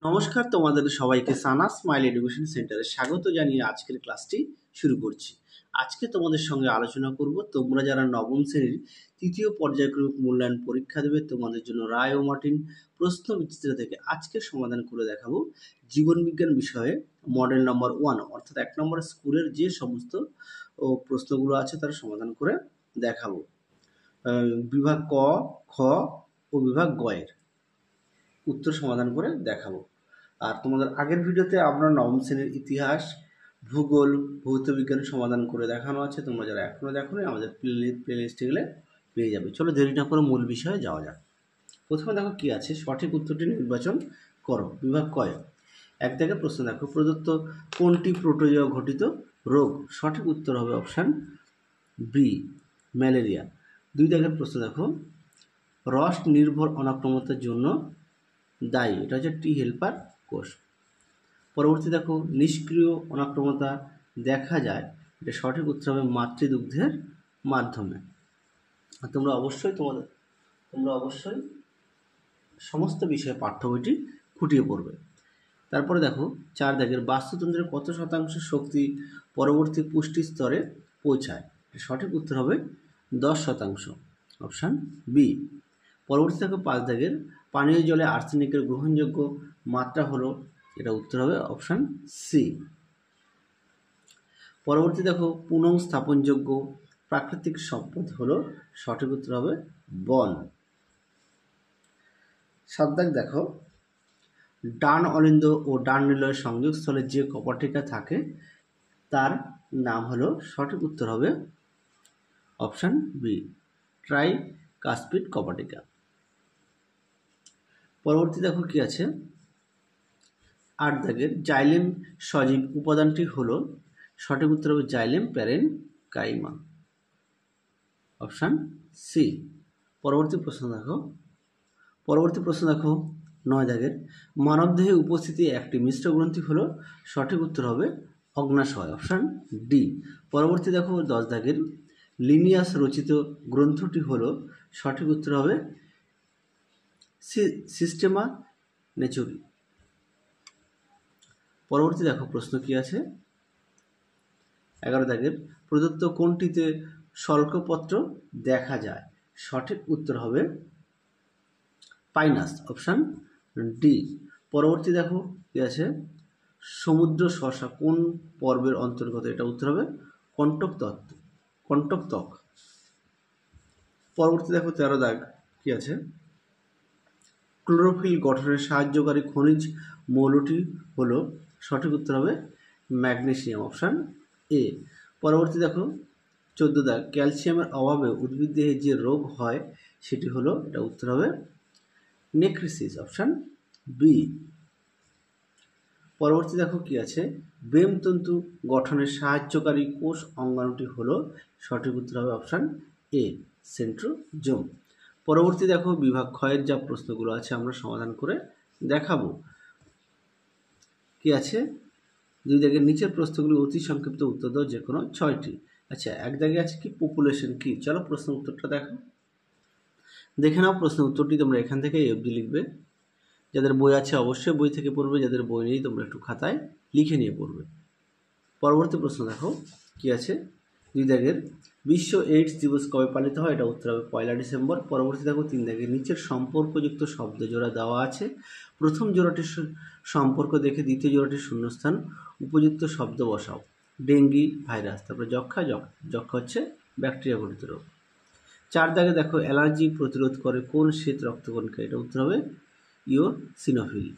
নমস্কার, তোমাদের সবাইকে সানা স্মাইল এডুকেশন সেন্টারে স্বাগত জানিয়ে আজকের ক্লাসটি শুরু করছি। আজকে তোমাদের সঙ্গে আলোচনা করব তোমরা যারা নবম শ্রেণীর তৃতীয় পর্যায়ক্রমিক মূল্যায়ন পরীক্ষা দেবে তোমাদের জন্য রায় ও মার্টিন প্রশ্ন বিচিত্র থেকে আজকে সমাধান করে দেখাবো জীবন বিজ্ঞান বিষয়ে মডেল নম্বর 1 অর্থাৎ 1 নম্বর স্কুলের যে সমস্ত প্রশ্নগুলো আছে তার সমাধান করে দেখাবো। বিভাগ ক, খ ও বিভাগ গ এর উত্তর সমাধান করে দেখাবো। আর তোমাদের আগের ভিডিওতে আমরা নবম শ্রেণীর ইতিহাস, ভূগোল, ভৌত বিজ্ঞান সমাধান করে দেখানো আছে। তোমরা যারা এখনও দেখোনি আমাদের প্লেলিস্টে গেলে পেয়ে যাবে। চলো দেরি না করে মূল বিষয়ে যাওয়া যাক। প্রথমে দেখো কি আছে, সঠিক উত্তরটি নির্বাচন করো। বিভাগ কয়, এক দাগের প্রশ্ন দেখো, প্রদত্ত কোনটি প্রোটোজোয়া ঘটিত রোগ? সঠিক উত্তর হবে অপশান বি, ম্যালেরিয়া। দুই দাগের প্রশ্ন দেখো, রস নির্ভর অনাক্রমতার জন্য দায়ী, এটা হচ্ছে টি হেল্পার কোষ। পরবর্তী দেখো, নিষ্ক্রিয় অনাক্রমতা দেখা যায়, এটা সঠিক উত্তর হবে মাতৃদুগ্ধের মাধ্যমে। তোমরা অবশ্যই সমস্ত বিষয়ে পাঠ্য বইটি খুঁটিয়ে পড়বে। তারপরে দেখো 4 দাগের, বাস্তুতন্ত্রের কত শতাংশ শক্তি পরবর্তী পুষ্টি স্তরে পৌঁছায়? সঠিক উত্তর হবে 10%, অপশান বি। পরবর্তী দেখো 5 দাগের, পানীয় জলে আর্সেনিকের গ্রহণযোগ্য মাত্রা হলো, এটা উত্তর হবে অপশান সি। পরবর্তী দেখো, পুনঃ স্থাপনযোগ্য প্রাকৃতিক সম্পদ হলো, সঠিক উত্তর হবে বন। 7 দাগ দেখো, ডান অলিন্দ ও ডান নিলয়ের সংযোগস্থলে যে কপাটিকা থাকে তার নাম হলো, সঠিক উত্তর হবে অপশান বি, ট্রাইকাসপিড কপাটিকা। পরবর্তী দেখো কি আছে, 8 দাগের, জাইলেম সজীব উপাদানটি হলো, সঠিক উত্তর হবে জাইলেম প্যারেনকাইমা, অপশান সি। পরবর্তী প্রশ্ন দেখো 9 দাগের, মানবদেহে উপস্থিতি একটি মিশ্র গ্রন্থি হলো, সঠিক উত্তর হবে অগ্ন্যাশয়, অপশান ডি। পরবর্তী দেখো 10 দাগের, লিনিয়াস রচিত গ্রন্থটি হলো, সঠিক উত্তর হবে সিস্টেমা নেচুরি। পরবর্তী দেখো প্রশ্ন কি আছে, 11 দাগের, প্রদত্ত কোনটিতে শল্কপত্র দেখা যায়? সঠিক উত্তর হবে পাইনাস, অপশান ডি। পরবর্তী দেখো কি আছে, সমুদ্র শসা কোন পর্বের অন্তর্গত? এটা উত্তর হবে কণ্টক। পরবর্তী দেখো 13 দাগ কি আছে, ক্লোরোফিল গঠনের সাহায্যকারী খনিজ মৌলটি হলো, সঠিক উত্তর হবে ম্যাগনেসিয়াম, অপশান এ। পরবর্তী দেখো 14 দাগ, ক্যালসিয়ামের অভাবে উদ্ভিদ দেহে যে রোগ হয় সেটি হলো, এটা উত্তর হবে নেক্রিসিস, অপশান বি। পরবর্তী দেখো কি আছে, ব্রেমতন্তু গঠনের সাহায্যকারী কোষ অঙ্গাণুটি হলো, সঠিক উত্তর হবে অপশান এ, সেন্ট্রোজোম। পরবর্তী দেখো বিভাগ ক্ষয়ের যা প্রশ্নগুলো আছে আমরা সমাধান করে দেখাবো। কি আছে, 2 দাগের, নিচের প্রশ্নগুলি অতি সংক্ষিপ্ত উত্তর দাও যে কোনো 6টি। আচ্ছা, 1 দাগে আছে কি, পপুলেশন কি? চলো প্রশ্ন উত্তরটা দেখে নাও। প্রশ্ন উত্তরটি তোমরা এখান থেকে এফডি লিখবে। যাদের বই আছে অবশ্যই বই থেকে পড়বে, যাদের বই নেই তোমরা একটু খাতায় লিখে নিয়ে পড়বে। পরবর্তী প্রশ্ন দেখো কি আছে, 2 দাগের, বিশ্ব এইডস দিবস কবে পালিত হয়? এটা উত্তর হবে 1 ডিসেম্বর। পরবর্তী দেখো 3 দাগের, নিচের সম্পর্কযুক্ত শব্দ জোড়া দেওয়া আছে, প্রথম জোড়াটির সম্পর্ক দেখে দ্বিতীয় জোড়াটির শূন্যস্থান উপযুক্ত শব্দ বসাও। ডেঙ্গি ভাইরাস, তারপরে যক্ষা হচ্ছে ব্যাকটেরিয়া ঘটিত রোগ। 4 দাগে দেখো, অ্যালার্জি প্রতিরোধ করে কোন শ্বেত রক্তকণিকা? এটা উত্তর হবে ইওসিনোফিল।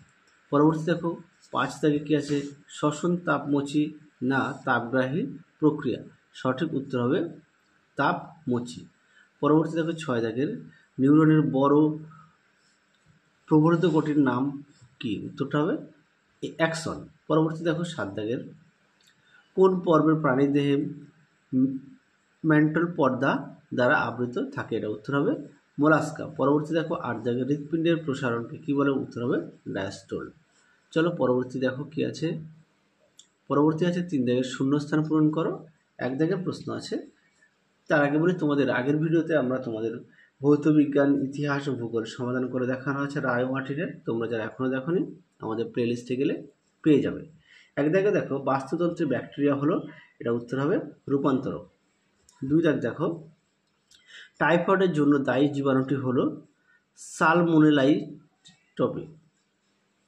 পরবর্তী দেখো 5 দাগে কি আছে, শ্বসন তাপমোচী না তাপগ্রাহী প্রক্রিয়া? সঠিক উত্তর হবে তাপমোচী। পরবর্তী দেখো 6 দাগের, নিউরনের বড় প্রবর্ধিত কোটির নাম কি? উত্তরটা হবে অ্যাক্সন। পরবর্তী দেখো 7 দাগের, কোন পর্বের প্রাণী দেহে ম্যান্টল পর্দা দ্বারা আবৃত থাকে? এটা উত্তর হবে মোলাস্কা। পরবর্তী দেখো 8 দাগের, হৃৎপিণ্ডের প্রসারণকে কি বলে? উত্তর হবে ডায়াস্টোল। চলো পরবর্তী দেখো কি আছে, পরবর্তী আছে 3 দাগের, শূন্যস্থান পূরণ করো। 1 দাগের প্রশ্ন আছে, তার আগে বলি তোমাদের আগের ভিডিওতে আমরা তোমাদের ভৌতবিজ্ঞান, ইতিহাস ও ভূগোল সমাধান করে দেখানো আছে রায় মার্টিনের। তোমরা যারা এখনও দেখোনি আমাদের প্লেলিস্টে গেলে পেয়ে যাবে। এক দাগে দেখো বাস্তুতন্ত্রে ব্যাকটেরিয়া হলো, এটা উত্তর হবে রূপান্তরক। 2 দাগ দেখো টাইফয়েডের জন্য দায়ী জীবাণুটি হলো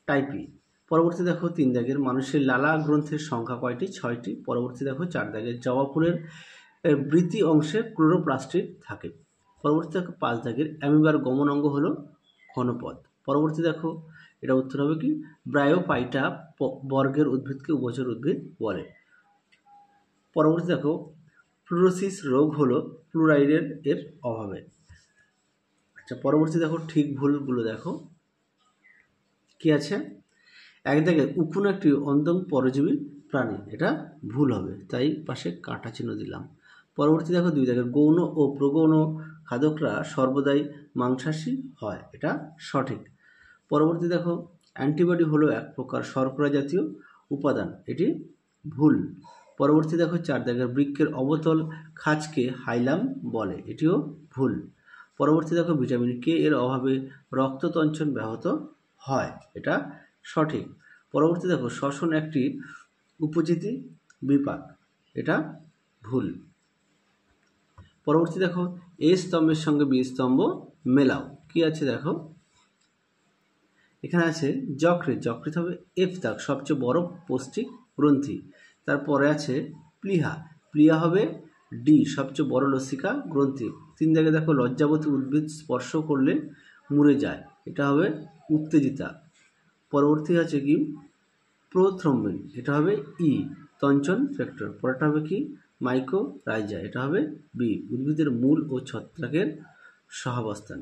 টাইপি। পরবর্তী দেখো 3 দাগের মানুষের লালা গ্রন্থের সংখ্যা কয়টি? 6টি। পরবর্তী দেখো 4 দাগের জবা ফুলের বৃতি অংশে ক্লোরোপ্লাস্টিড থাকে। পরবর্তী দেখো 5 দাগের অ্যামিবার গমন অঙ্গ হলো ঘনপথ। পরবর্তী দেখো এটা উত্তর হবে কি ব্রায়োফাইটা বর্গের উদ্ভিদকে উভচর উদ্ভিদ বলে। পরবর্তী দেখো ফ্লুরোসিস রোগ হলো ফ্লুরাইডের এর অভাবে। আচ্ছা, পরবর্তী দেখো ঠিক ভুলগুলো দেখো কি আছে। এক দাগে উকুন একটি অন্তং পরজীবী প্রাণী, এটা ভুল হবে, তাই পাশে কাঁটা চিহ্ন দিলাম। পরবর্তী দেখো 2 দাগের গৌণ ও প্রগৌণ খাদকরা সর্বদাই মাংসাশী হয়, এটা সঠিক। পরবর্তী দেখো অ্যান্টিবডি হলো এক প্রকার শর্করা জাতীয় উপাদান, এটি ভুল। পরবর্তী দেখো 4 দাগের বৃক্কের অবতল খাঁজকে হাইলাম বলে, এটিও ভুল। পরবর্তী দেখো ভিটামিন কে এর অভাবে রক্ততঞ্চন ব্যাহত হয়, এটা সঠিক। পরবর্তী দেখো শ্বসন একটি উপজিতি বিপাক, এটা ভুল। পরবর্তী দেখো এ স্তম্ভের সঙ্গে বি স্তম্ভ মেলাও, কি আছে দেখো এখানে আছে যকৃৎ, যকৃৎ হবে এফ দাগ সবচেয়ে বড় পৌষ্টিক গ্রন্থি। তারপরে আছে প্লিহা, প্লিহা হবে ডি সবচেয়ে বড় লসিকা গ্রন্থি। 3 দাগে দেখো লজ্জাবতী উদ্ভিদ স্পর্শ করলে মরে যায়, এটা হবে উত্তেজিতা। পরবর্তী আছে কি প্রোথ্রম্বিন, এটা হবে ই তঞ্চন ফ্যাক্টর। পরেরটা হবে কি মাইকোরাইজা, এটা হবে বি উদ্ভিদের মূল ও ছত্রাকের সহাবস্থান।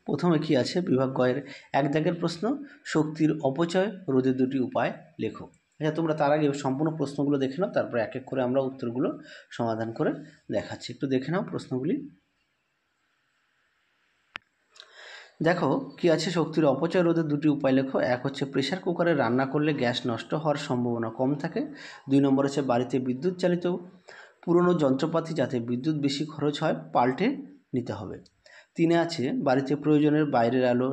প্রথমে কি আছে বিভাগ গয়ের 1 দাগের প্রশ্ন শক্তির অপচয় রোধের 2টি উপায় লেখো। আচ্ছা, তোমরা তার আগে সম্পূর্ণ প্রশ্নগুলো দেখে নাও, তারপরে এক এক করে আমরা উত্তরগুলো সমাধান করে দেখাচ্ছি। একটু দেখে নাও প্রশ্নগুলি। দেখো কি আছে শক্তির অপচয় রোধের 2টি উপায় লেখো। এক হচ্ছে প্রেসার কুকারে রান্না করলে গ্যাস নষ্ট হওয়ার সম্ভাবনা কম থাকে। 2 নম্বর হচ্ছে বাড়িতে বিদ্যুৎ চালিত পুরনো যন্ত্রপাতি যাতে বিদ্যুৎ বেশি খরচ হয় পাল্টে নিতে হবে। 3 আছে বাড়িতে প্রয়োজনের বাইরের আলো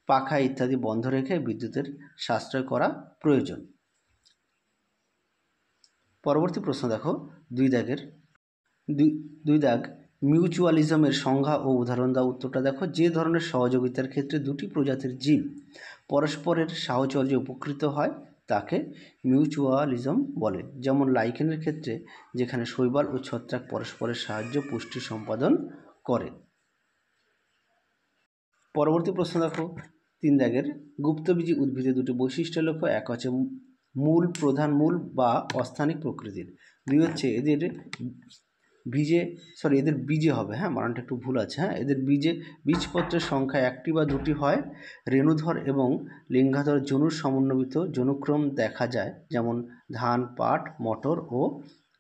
পাখা ইত্যাদি বন্ধ রেখে বিদ্যুতের সাশ্রয় করা প্রয়োজন। পরবর্তী প্রশ্ন দেখো 2 দাগের 2 দাগ মিউচুয়ালিজমের সংজ্ঞা ও উদাহরণ দাও। উত্তরটা দেখো যে ধরনের সহযোগিতার ক্ষেত্রে 2টি প্রজাতির জীব পরস্পরের সাহচর্যে উপকৃত হয় তাকে মিউচুয়ালিজম বলে। যেমন লাইকেনের ক্ষেত্রে যেখানে শৈবাল ও ছত্রাক পরস্পরের সাহায্য পুষ্টি সম্পাদন করে। পরবর্তী প্রশ্ন দেখো 3 দাগের গুপ্তবীজী উদ্ভিদের 2টি বৈশিষ্ট্য লেখো। এক হচ্ছে মূল প্রধান মূল বা অস্থানিক প্রকৃতির। 2 হচ্ছে এদের বীজে হবে, হ্যাঁ বানানটা একটু ভুল আছে, হ্যাঁ এদের বীজপত্রের সংখ্যা 1টি বা 2টি হয়। রেণুধর এবং লিঙ্গাধর জনুর সমন্বিত জনুক্রম দেখা যায়, যেমন ধান, পাট, মটর ও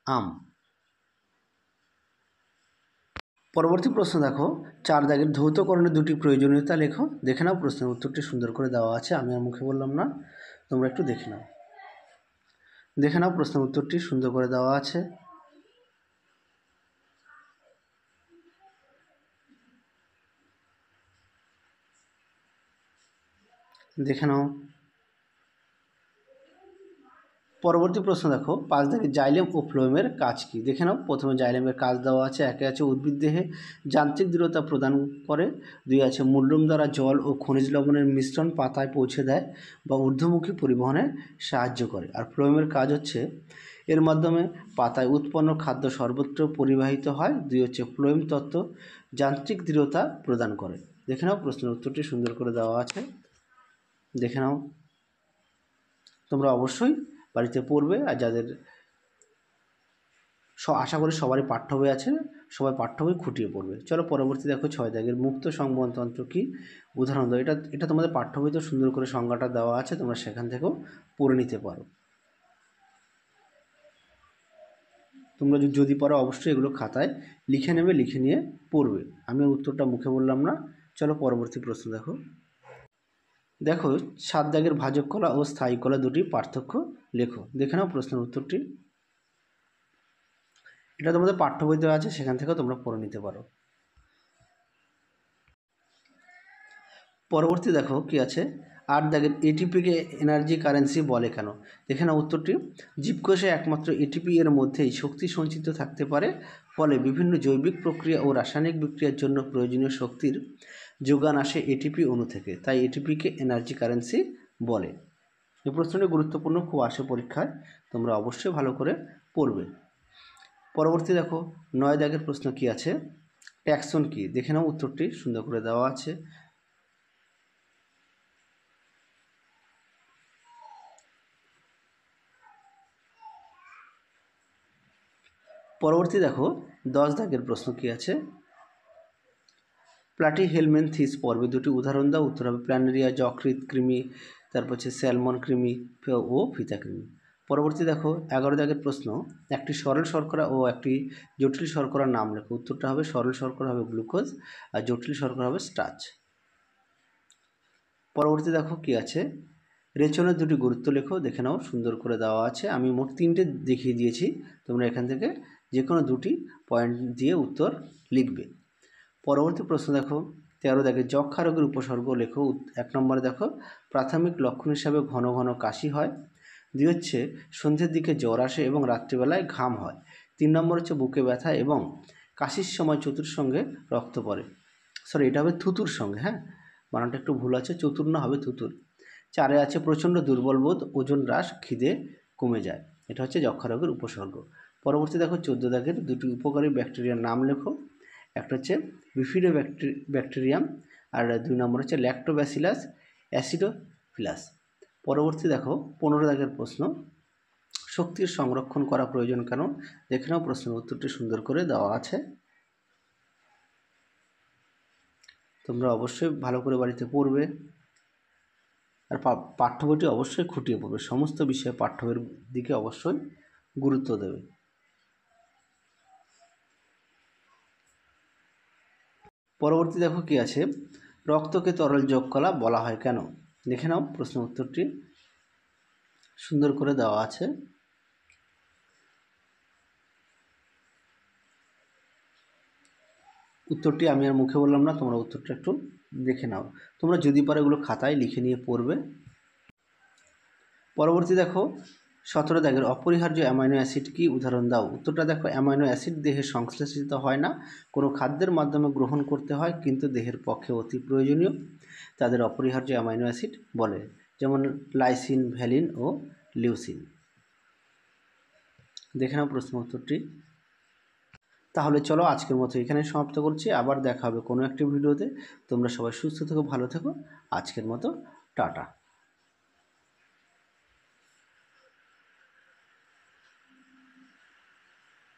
আম। পরবর্তী প্রশ্ন দেখো 4 দাগের ধৌতকরণের 2টি প্রয়োজনীয়তা লেখো। দেখে নাও প্রশ্নের উত্তরটি সুন্দর করে দেওয়া আছে, আমি আর মুখে বললাম না, তোমরা একটু দেখে নাও। প্রশ্নের উত্তরটি সুন্দর করে দেওয়া আছে। দেখে নাও। পরবর্তী প্রশ্ন দেখো 5 দাগের জাইলেম ও ফ্লোয়েমের কাজ কি? দেখে নাও। প্রথমে জাইলেমের কাজ দেওয়া আছে। 1 আছে উদ্ভিদ দেহে যান্ত্রিক দৃঢ়তা প্রদান করে। 2 আছে মূলরুম দ্বারা জল ও খনিজ লবণের মিশ্রণ পাতায় পৌঁছে দেয় বা ঊর্ধ্বমুখী পরিবহনে সাহায্য করে। আর ফ্লোয়েমের কাজ হচ্ছে এর মাধ্যমে পাতায় উৎপন্ন খাদ্য সর্বত্র পরিবাহিত হয়। 2 হচ্ছে ফ্লোয়েম তত্ত্ব যান্ত্রিক দৃঢ়তা প্রদান করে। দেখে নাও প্রশ্নের উত্তরটি সুন্দর করে দেওয়া আছে, দেখে নাও। তোমরা অবশ্যই বাড়িতে পড়বে, আর যাদের আশা করি সবারই পাঠ্য বই আছে, সবাই পাঠ্য বই খুঁটিয়ে পড়বে। চলো পরবর্তী দেখো 6 দাগের মুক্ত সংবহনতন্ত্র কি? উদাহরণ দাও। এটা তোমাদের পাঠ্য বইতে সুন্দর করে সংজ্ঞাটা দেওয়া আছে, তোমরা সেখান থেকেও পড়ে নিতে পারো। তোমরা যদি পারো অবশ্যই এগুলো খাতায় লিখে নেবে, লিখে নিয়ে পড়বে। আমি উত্তরটা মুখে বললাম না। চলো পরবর্তী প্রশ্ন দেখো। 7 দাগের ভাজক কলা ও স্থায়ী কলা 2টি পার্থক্য লেখো। দেখে নাও প্রশ্নের উত্তরটি। এটা তোমাদের পাঠ্য বইতে আছে, সেখান থেকেও তোমরা পড়ে নিতে পারো। পরবর্তী দেখো কি আছে, 8 দাগের এটিপিকে এনার্জি কারেন্সি বলে কেন। এখানে উত্তরটি, জীবকোষে একমাত্র এটিপি এর মধ্যেই শক্তি সঞ্চিত থাকতে পারে, ফলে বিভিন্ন জৈবিক প্রক্রিয়া ও রাসায়নিক বিক্রিয়ার জন্য প্রয়োজনীয় শক্তির যোগান আসে এটিপি অণু থেকে, তাই এটিপিকে এনার্জি কারেন্সি বলে। এই প্রশ্নটি গুরুত্বপূর্ণ, খুব আসে পরীক্ষায়, তোমরা অবশ্যই ভালো করে পড়বে। পরবর্তী দেখো 9 দাগের প্রশ্ন কি আছে, ট্যাক্সন কি। দেখে নাও, উত্তরটি সুন্দর করে দেওয়া আছে। পরবর্তী দেখো 10 দাগের প্রশ্ন কি আছে, প্লাটিহেলমিনথিস পর্বে দুটি উদাহরণ দাও। উত্তর হবে প্ল্যানেরিয়া যকৃৎ কৃমি, তারপর হচ্ছে স্যালমন কৃমি ও ফিতা কৃমি। পরবর্তী দেখো 11 দাগের প্রশ্ন, একটি সরল শর্করা ও একটি জটিল শর্করার নাম লেখো। উত্তরটা হবে, সরল শর্করা হবে গ্লুকোজ আর জটিল শর্করা হবে স্টার্চ। পরবর্তী দেখো কি আছে, রেচনের দুটি গুরুত্ব লেখো। দেখে নাও, সুন্দর করে দেওয়া আছে। আমি মোট 3টে দেখিয়ে দিয়েছি, তোমরা এখান থেকে যে কোনো 2টি পয়েন্ট দিয়ে উত্তর লিখবে। পরবর্তী প্রশ্ন দেখো 13 দাগে যক্ষা রোগের উপসর্গ লেখো। 1 নম্বরে দেখো, প্রাথমিক লক্ষণ হিসাবে ঘন ঘন কাশি হয়। 2 হচ্ছে সন্ধ্যের দিকে জ্বর আসে এবং রাত্রিবেলায় ঘাম হয়। 3 নম্বর হচ্ছে বুকে ব্যথা এবং কাশির সময় চতুর সঙ্গে রক্ত পড়ে। সরি, এটা হবে থুতুর সঙ্গে, হ্যাঁ, বানানটা একটু ভুল আছে, চতুর না, হবে থুতুর। 4 আছে প্রচণ্ড দুর্বল বোধ, ওজন হ্রাস, খিদে কমে যায়। এটা হচ্ছে যক্ষা রোগের উপসর্গ। পরবর্তী দেখো 14 দাগের দুটি উপকারী ব্যাকটেরিয়ার নাম লেখো। একটা হচ্ছে বিফিডো ব্যাকটেরিয়াম আর 2 নম্বর হচ্ছে ল্যাক্টোব্যাসিলাস অ্যাসিডোফিলাস। পরবর্তী দেখো 15 দাগের প্রশ্ন, শক্তির সংরক্ষণ করা প্রয়োজন কেন। দেখে নাও, প্রশ্নের উত্তরটি সুন্দর করে দেওয়া আছে। তোমরা অবশ্যই ভালো করে বাড়িতে পড়বে আর পাঠ্য বইটি অবশ্যই খুঁটিয়ে পড়বে। সমস্ত বিষয়ে পাঠ্য বইয়ের দিকে অবশ্যই গুরুত্ব দেবে। পরবর্তী দেখো কি আছে, রক্তকে তরল যোগ কলা বলা হয় কেন। দেখে নাও, প্রশ্ন উত্তরটি সুন্দর করে দেওয়া আছে। উত্তরটি আমি আর মুখে বললাম না, তোমরা উত্তরটা একটু দেখে নাও। তোমরা যদি পারো এগুলো খাতায় লিখে নিয়ে পড়বে। পরবর্তী দেখো 17 দাগের অপরিহার্য অ্যামাইনো অ্যাসিড কি, উদাহরণ দাও। উত্তরটা দেখো, অ্যামাইনো অ্যাসিড দেহে সংশ্লেষিত হয় না, কোনো খাদ্যের মাধ্যমে গ্রহণ করতে হয়, কিন্তু দেহের পক্ষে অতি প্রয়োজনীয়, তাদের অপরিহার্য অ্যামাইনো অ্যাসিড বলে। যেমন লাইসিন, ভ্যালিন ও লিউসিন। দেখে নাও প্রশ্ন উত্তরটি। তাহলে চলো আজকের মতো এখানে সমাপ্ত করছি, আবার দেখা হবে কোনো একটি ভিডিওতে। তোমরা সবাই সুস্থ থেকো, ভালো থেকো। আজকের মতো টাটা।